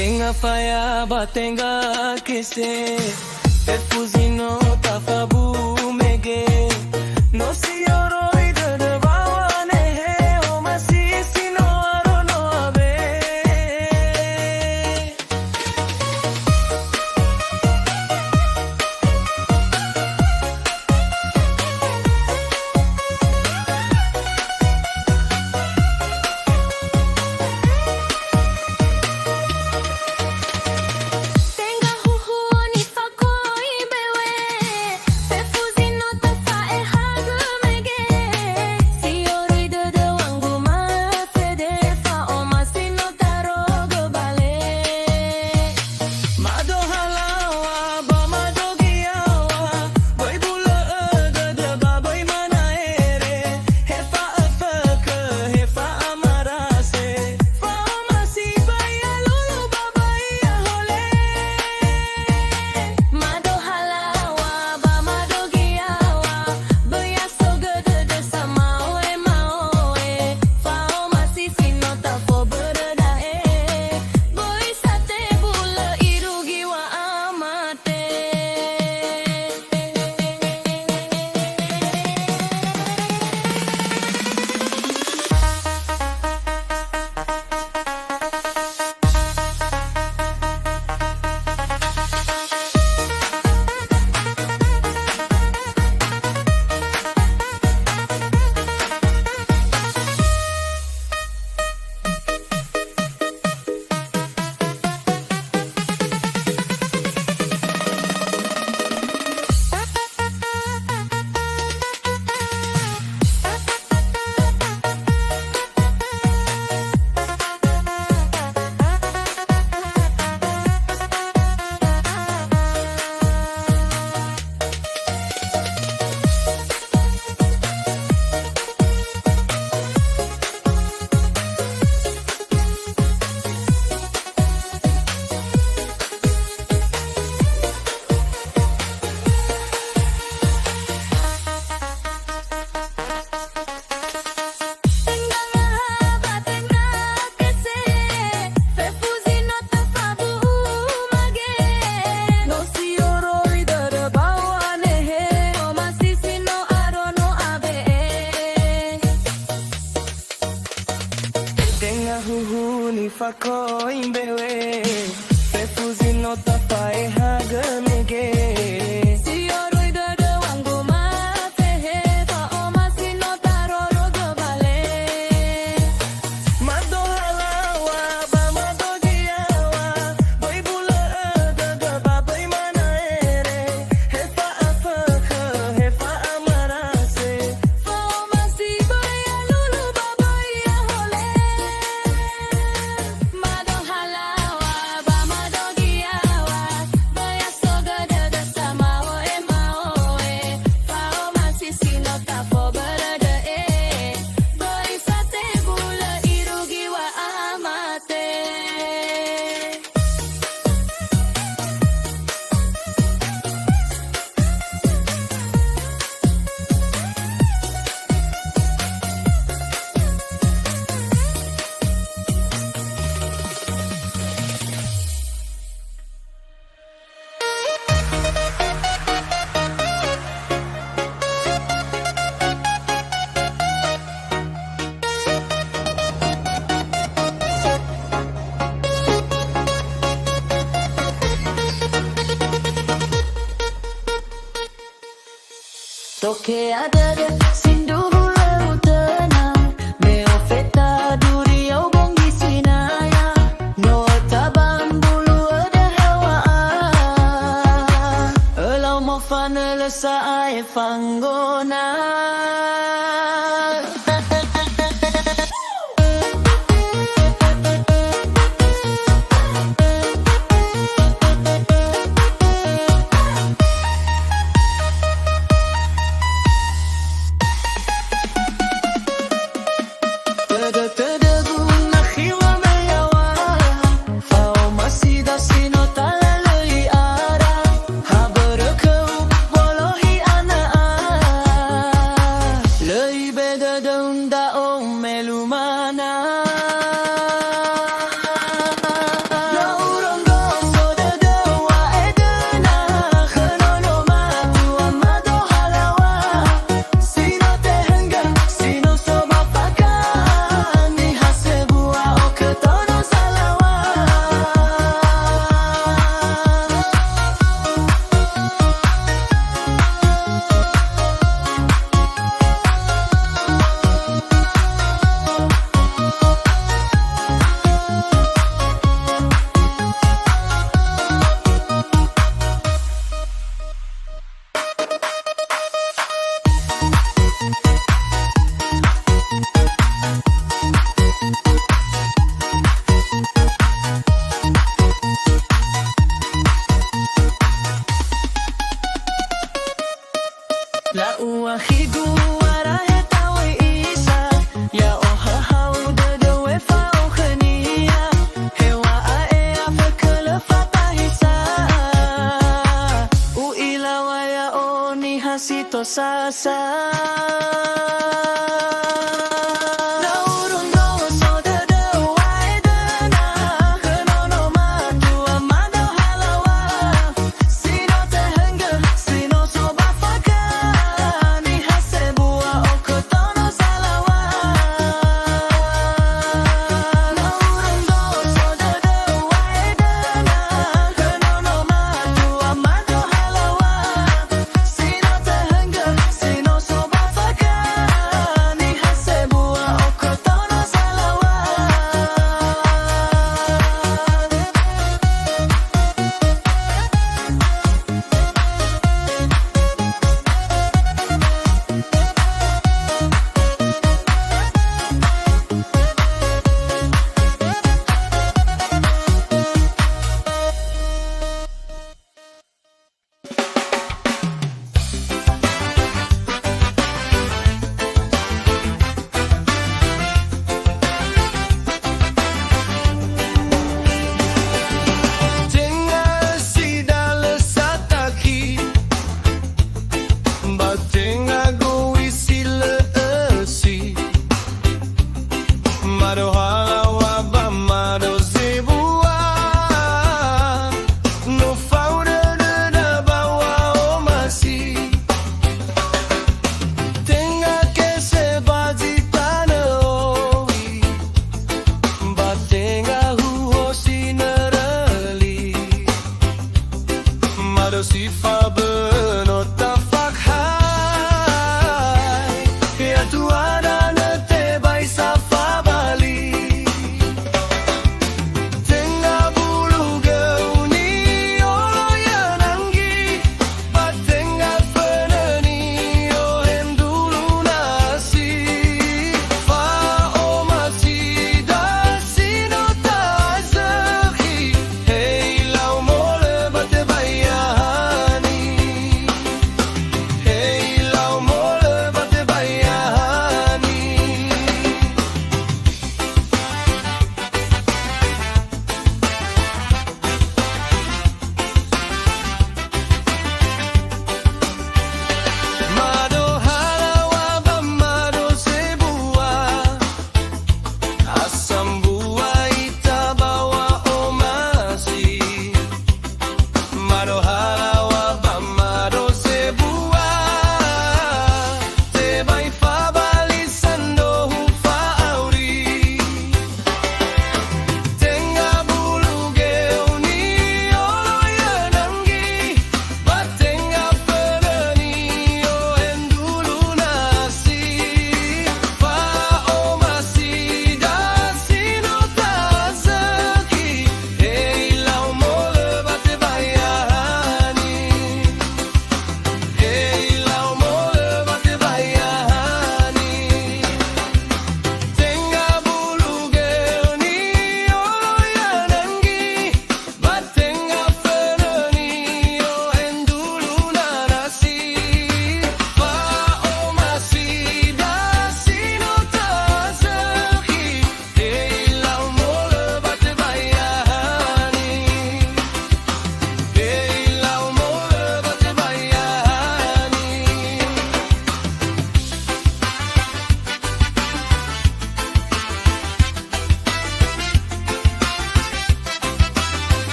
Tenga faya ba tenga kese te fuzino ta fabu mege no si oro ida de bawane he o masi sino aro no abe fako imbewe te fuzino ta pae hagamege si oro idada wangu ma fehe fa o masino taroro gobale mado halawa ba mado giawa boy bula da ba boy mana ere he fa afaka he fa amarase fa o masi boy alulu ba boy ahole mado halawa ba mado giawa boy asoga da sama o e ma o e fa o masi sino ta fo berada e boy sate bula irugi wa amate Toke ada sindu hula tenang me ofeta duri au bongi sinaya no tabang bulu ada hawa elau mo fanele sa ai fangona sasa